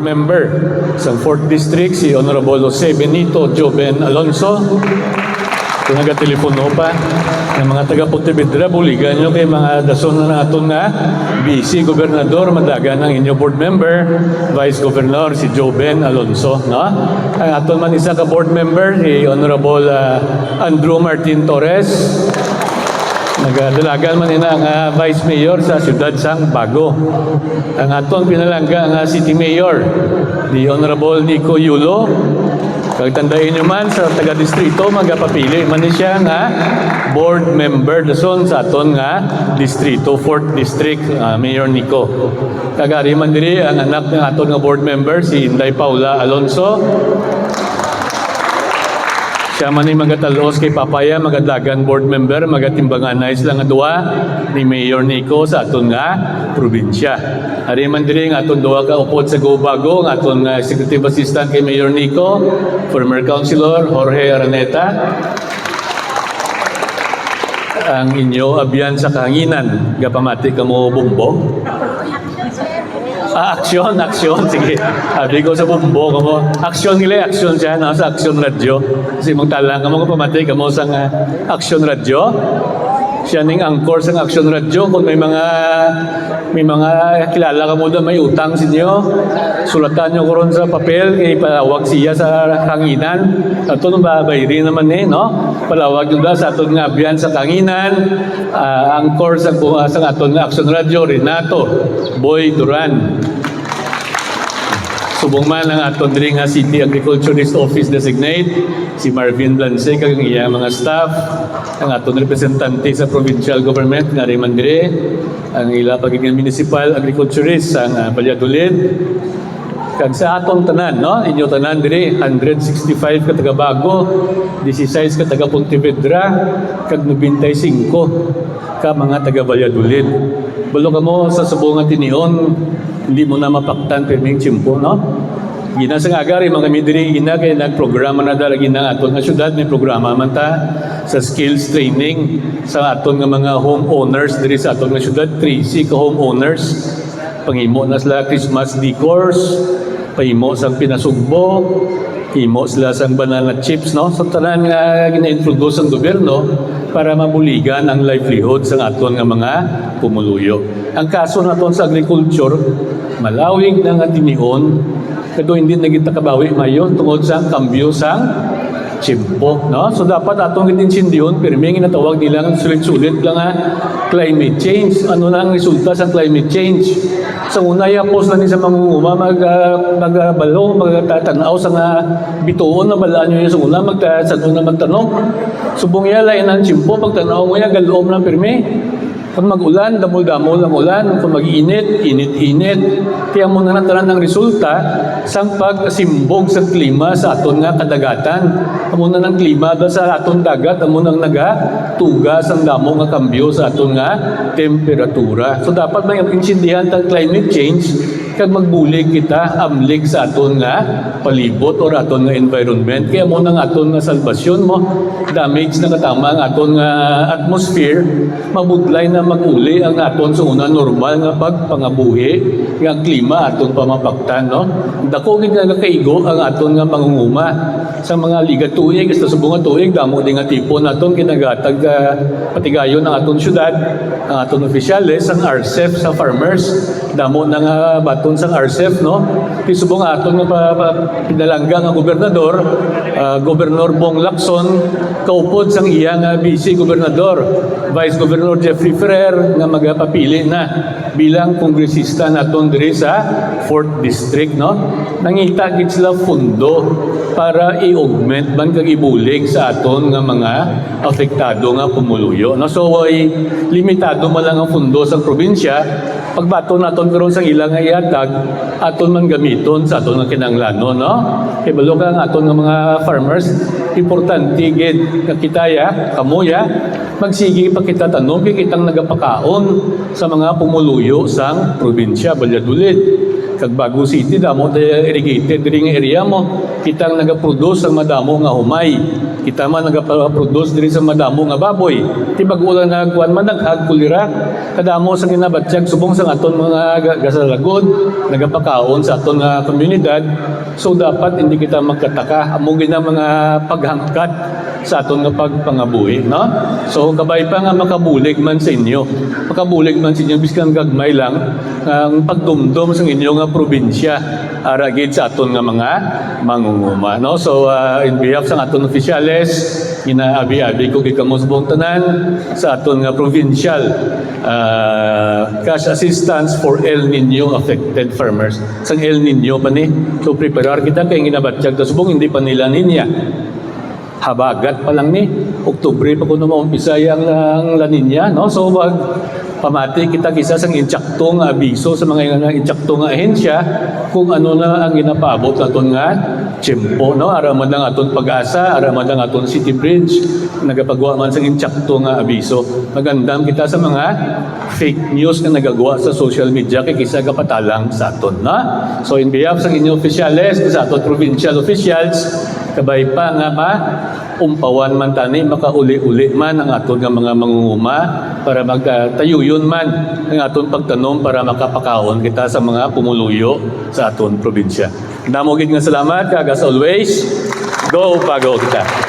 Member sa 4th District, si Honorable Jose Benito Joven Alonso. Kung nagatelepono pa ng mga taga-Pontevedra, buligan nyo kay mga dason na naton nga BC Gobernador, madagan ng inyo board member, Vice Governor si Joven Alonso. No? Ang aton man isa ka board member, si Honorable Andrew Martin Torres. Nagdalagan man ina ang Vice Mayor sa siyudad sang Bago. Ang aton pinalangga ang City Mayor, the Honorable Nico Yulo. Kagtandain nyo man sa taga-distrito, magapapili man siya nga board member dason sa aton nga distrito, 4th District, Mayor Nico. Kagari man diri ang anak ng aton nga board member, si Inday Paula Alonso. Siya man ay magatalos kay Papaya, magadagan board member, magatimbangan na islang adua ni Mayor Nico sa aton nga probinsya. Hari man diri nga aton duha ka upod sa Go Bago, nga aton nga executive assistant kay Mayor Nico, former councilor Jorge Araneta. Ang inyo abyan sa kahanginan, gapamati kamo Bumbo. Aksyon. Sige. Sabi ko sa Bumbo, kamo. Aksyon nila, aksyon siya, sa Aksyon Radio. Kasi magtalang kamo kung pamatay kamo sa Aksyon Radio. Siya ning angkor sa Aksyon Radio. Kung may mga kilala ka mo doon, may utang sa inyo, sulatan nyo ko ron sa papel, kay palawag siya sa kanginan. Ito nung babayri naman no? Palawag nyo sa aton nga abyan sa kanginan, angkor sa aton nga Aksyon Radio, Renato Boy Duran. Subong man ang aton diri nga City Agriculturist Office Designate, si Marvin Blanse, kag iya mga staff, ang aton representante sa provincial government, nga Raymond dire, ang ila pagiging municipal agriculturist ang Valladolid, kag sa atong tanan, no? Inyo tanan dire, 165 ka taga Bago, 16 ka taga Pontevedra, kag 95 ka mga taga Valladolid. Bulo ka mo sa subong nga tinion, hindi mo na mapaktan perming tsimpo, no? Gina sa agari, mga midiri, gina kaya nagprograma na dala gina aton nga syudad, may programa man ta sa skills training sa aton nga mga homeowners diri sa aton nga syudad, 3 ka homeowners. Pangimo na sila Christmas decors, pahimo sang pinasugbo, himo sila sang banana chips, no? So tanan nga gina-introduce ang gobyerno para mabuligan ang livelihood sa aton nga mga pumuluyo. Ang kaso naton sa agriculture, malawig na nga tinion, kado hindi nagita kabawi mayon tungod sa kambyo sang tsimpo, no? So dapat atong gitinsindiyon, pirmi nga natawag nila ng sulit-sulit lang climate change. Ano na ang resulta sa climate change? Sa una, yapos na ni sa mangunguma, magbalo, magtatanaw sa nga bituon na balaan nyo yung sa una, magtanong. Subong yan, lain ang tsimpo, pagtanaw mo yan, galoom ng pirmi. Kung mag-ulan, damol-damol ang ulan. Kung mag-init, init-init. Kaya muna natalan ng resulta sang pagsimbog sa klima sa aton nga kadagatan. Muna ng klima sa aton dagat, muna ng nagatugas ang damo nga kambyo sa aton nga temperatura. So dapat may insindihan ng climate change kag magbulig kita amlig sa aton nga palibot or aton nga environment. Kaya muna ng aton nga salbasyon mo, damage na katama ang aton nga atmosphere, mabudlay na mag-uli ang aton sa una normal nga pagpangabuhi nga klima aton pamapaktan, no? Dako gid nga kaigo ang aton nga mangunguma sa mga liga tuig, sa subong nga tuig damo din nga tipo naton kinagatag patigayon ang aton syudad, ang aton opisyales, ang RCEF sa farmers, damo na nga baton sang RCEF, no? Ti subong aton nga pinalangga nga gobernador, Gobernador Bong Lacson, kaupod sang iya nga BC Gobernador, Vice Governor Jeffrey Ferrer nga magapapili na bilang kongresista naton diri sa 4th District, no? Nangita gid sila fundo para i-augment man kag ibulig sa aton nga mga apektado nga pumuluyo, no? So ay limitado man lang ang fundo sa probinsya. Pagbato naton karon sang ilang nga ihatag, aton man gamiton sa aton nga kinahanglanon, no? Kay balo ka nga aton nga mga farmers, importante gid nga kitaya, kamuya, magsigi pa kita tanong kay kitang nagapakaon sa mga pumuluyo sang probinsya Valladolid. kag Bago City damo tayo irrigated diri nga area mo. Kita ang nagaproduce ang madamo nga humay. Kita man nagaproduce diri sa madamo nga baboy. Ti bag-ulan nga kuan man naghag kulira. Kadamo sa ginabatsyag subong sa aton mga gasalagod nagapakaon sa aton nga komunidad. So dapat hindi kita magkataka amo gina mga paghangkat sa aton nga pagpangabuhi, no? So kabay pa nga makabulig man sa inyo. Makabulig man sa inyo biskan gagmay lang ang pagdumdum sa inyo nga probinsya aragid sa aton nga mga mangunguma, no? So in behalf sa aton opisyales, inaabi-abi ko gikamo sa buong tanan sa aton nga provincial cash assistance for El Nino affected farmers. Sang El Nino pa ni, so prepare kita kay ginabatsyag ta subong hindi pa nila ninya. Habagat pa lang ni Oktubre pa kuno maumpisa ang La Nina, no? So wag pamati kita kisa sang intsakto nga abiso sa mga nga intsakto nga ahensya kung ano na ang ginapaabot naton nga tiyempo, no? Araman lang aton pag-asa, araman lang aton City Bridge nagapagawa man sang intsakto nga abiso. Magandam kita sa mga fake news nga nagagawa sa social media kay kisa kapatalang sa aton, na? So in behalf sa inyong opisyales, sa aton provincial officials, kabay pa nga umpawan man tani makauli-uli man ang aton nga mga mangunguma para magtayuyon man ang aton pagtanom para makapakaon kita sa mga pumuluyo sa aton probinsya. Damo gid nga salamat kag as always, go Bago kita.